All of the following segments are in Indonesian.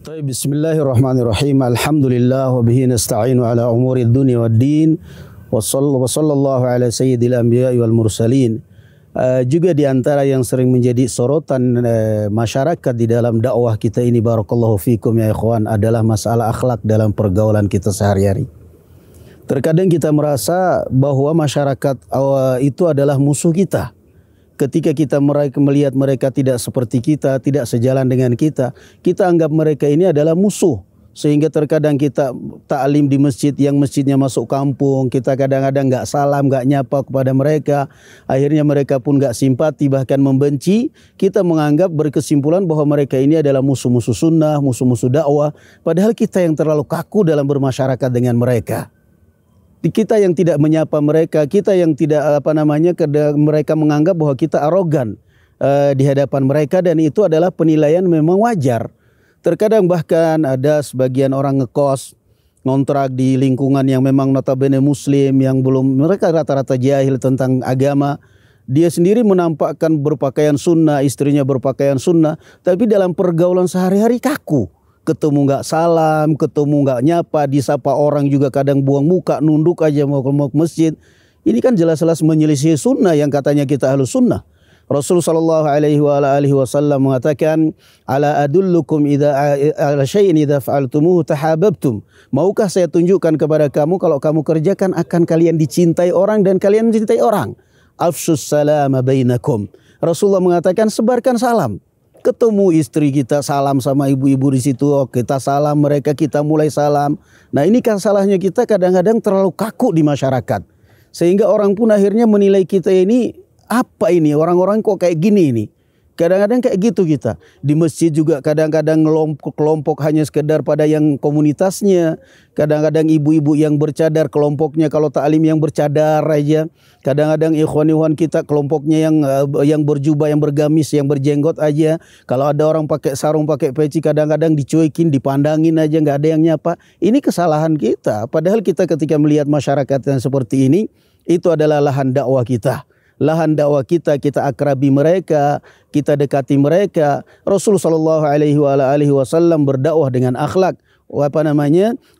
Bismillahirrahmanirrahim. Alhamdulillah wa bihi nasta'inu ala umuri dunya waddin. Wa sallallahu ala sayyidil anbiya'i wal mursalin. Juga di antara yang sering menjadi sorotan masyarakat di dalam dakwah kita ini, barakallahu fikum ya ikhwan, adalah masalah akhlak dalam pergaulan kita sehari-hari. Terkadang kita merasa bahwa masyarakat itu adalah musuh kita. Ketika kita melihat mereka tidak seperti kita, tidak sejalan dengan kita anggap mereka ini adalah musuh. Sehingga terkadang kita ta'lim di masjid yang masjidnya masuk kampung, kita kadang-kadang nggak salam, nggak nyapa kepada mereka. Akhirnya mereka pun nggak simpati, bahkan membenci. Kita menganggap berkesimpulan bahwa mereka ini adalah musuh-musuh sunnah, musuh-musuh dakwah. Padahal kita yang terlalu kaku dalam bermasyarakat dengan mereka. Kita yang tidak menyapa mereka, kita yang tidak mereka menganggap bahwa kita arogan di hadapan mereka, dan itu adalah penilaian memang wajar. Terkadang bahkan ada sebagian orang ngekos, ngontrak di lingkungan yang memang notabene muslim, yang belum, mereka rata-rata jahil tentang agama. Dia sendiri menampakkan berpakaian sunnah, istrinya berpakaian sunnah, tapi dalam pergaulan sehari-hari kaku. Ketemu nggak salam, ketemu nggak nyapa, disapa orang juga kadang buang muka, nunduk aja mau ke masjid. Ini kan jelas-jelas menyelisih sunnah yang katanya kita ahlus sunnah. Rasulullah sallallahu alaihi wasallam mengatakan, ala adullukum ala syai'in idza fa'altumuhu tahabbtum. Maukah saya tunjukkan kepada kamu, kalau kamu kerjakan akan kalian dicintai orang dan kalian mencintai orang. Afshus salama bainakum. Rasulullah mengatakan, sebarkan salam. Ketemu istri kita salam sama ibu-ibu di situ, kita salam mereka, kita mulai salam. Nah, ini kan salahnya kita kadang-kadang terlalu kaku di masyarakat. Sehingga orang pun akhirnya menilai kita ini, apa ini, orang-orang kok kayak gini ini. Kadang-kadang kayak gitu kita. Di masjid juga kadang-kadang kelompok hanya sekedar pada yang komunitasnya. Kadang-kadang ibu-ibu yang bercadar kelompoknya, kalau ta'lim yang bercadar aja. Kadang-kadang ikhwan-ikhwan kita kelompoknya yang berjubah, yang bergamis, yang berjenggot aja. Kalau ada orang pakai sarung, pakai peci, kadang-kadang dicuekin, dipandangin aja, nggak ada yang nyapa. Ini kesalahan kita. Padahal kita ketika melihat masyarakat yang seperti ini, itu adalah lahan dakwah kita. Lahan dakwah kita, kita akrabi mereka, kita dekati mereka. Rasulullah sallallahu alaihi wasallam berdakwah dengan akhlak.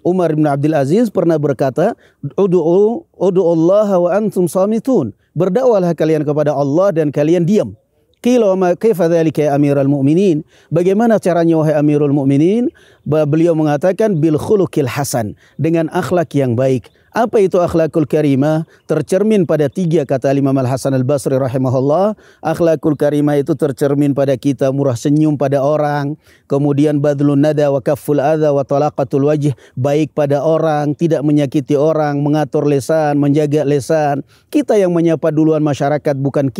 Umar bin Abdul Aziz pernah berkata, Udu'u Allah wa antum samitun. Berdakwahlah kalian kepada Allah dan kalian diam. Qila ma kaifa dzalika ya Amirul Mukminin? Bagaimana caranya wahai Amirul Mukminin? Beliau mengatakan bil khuluqil hasan, dengan akhlak yang baik. Apa itu akhlakul karimah? Tercermin pada 3 kata Imam Al-Hasan Al-Basri rahimahullah. Akhlakul karimah itu tercermin pada kita murah senyum pada orang, kemudian badlun nada wa kafful adha wa talaqatul wajh, baik pada orang, tidak menyakiti orang, mengatur lisan, menjaga lisan. Kita yang menyapa duluan masyarakat, bukan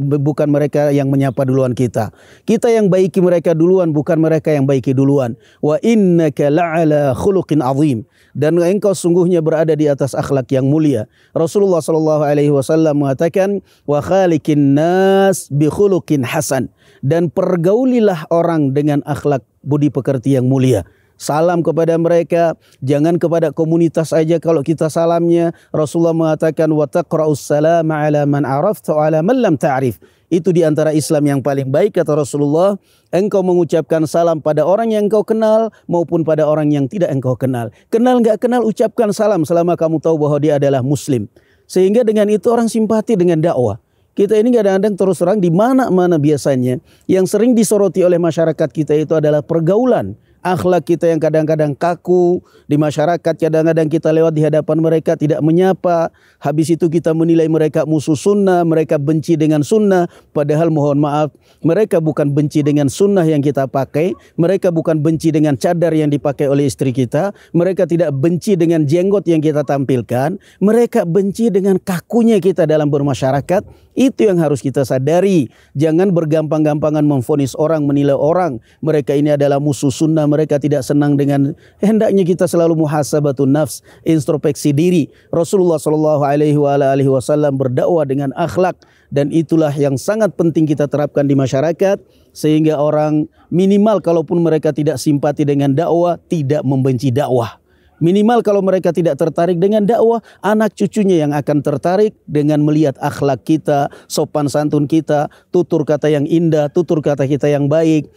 bukan mereka yang menyapa duluan kita. Kita yang baiki mereka duluan, bukan mereka yang baiki duluan. Wa innaka la'ala khuluqin azim, dan engkau sungguhnya berada di atas akhlak yang mulia. Rasulullah sallallahu alaihi wasallam mengatakan, wa khaliqin nas bi khuluqin hasan, dan pergaulilah orang dengan akhlak budi pekerti yang mulia. Salam kepada mereka, jangan kepada komunitas aja kalau kita salamnya. Rasulullah mengatakan, wa taqra'us salama ala man arafta wa ala man lam ta'rif. Itu di antara Islam yang paling baik, kata Rasulullah. Engkau mengucapkan salam pada orang yang engkau kenal maupun pada orang yang tidak engkau kenal. Kenal nggak kenal, ucapkan salam selama kamu tahu bahwa dia adalah muslim. Sehingga dengan itu orang simpati dengan dakwah. Kita ini kadang-kadang terus terang di mana-mana biasanya yang sering disoroti oleh masyarakat kita itu adalah pergaulan. Akhlak kita yang kadang-kadang kaku di masyarakat, kadang-kadang kita lewat di hadapan mereka tidak menyapa. Habis itu kita menilai mereka musuh sunnah, mereka benci dengan sunnah. Padahal mohon maaf, mereka bukan benci dengan sunnah yang kita pakai, mereka bukan benci dengan cadar yang dipakai oleh istri kita, mereka tidak benci dengan jenggot yang kita tampilkan, mereka benci dengan kakunya kita dalam bermasyarakat. Itu yang harus kita sadari. Jangan bergampang-gampangan memvonis orang, menilai orang. Mereka ini adalah musuh sunnah, mereka tidak senang dengan. Hendaknya kita selalu muhasabatun nafs, introspeksi diri. Rasulullah sallallahu alaihi wasallam berdakwah dengan akhlak, dan itulah yang sangat penting kita terapkan di masyarakat, sehingga orang minimal kalaupun mereka tidak simpati dengan dakwah, tidak membenci dakwah. Minimal kalau mereka tidak tertarik dengan dakwah, anak cucunya yang akan tertarik dengan melihat akhlak kita, sopan santun kita, tutur kata yang indah, tutur kata kita yang baik,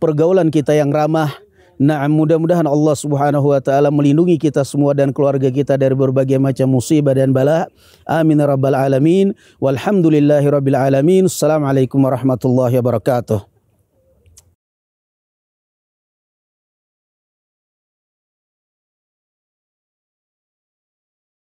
pergaulan kita yang ramah. Nah, mudah-mudahan Allah Subhanahu wa taala melindungi kita semua dan keluarga kita dari berbagai macam musibah dan bala. Amin ya rabbal alamin. Walhamdulillahirabbil alamin. Assalamualaikum warahmatullahi wabarakatuh.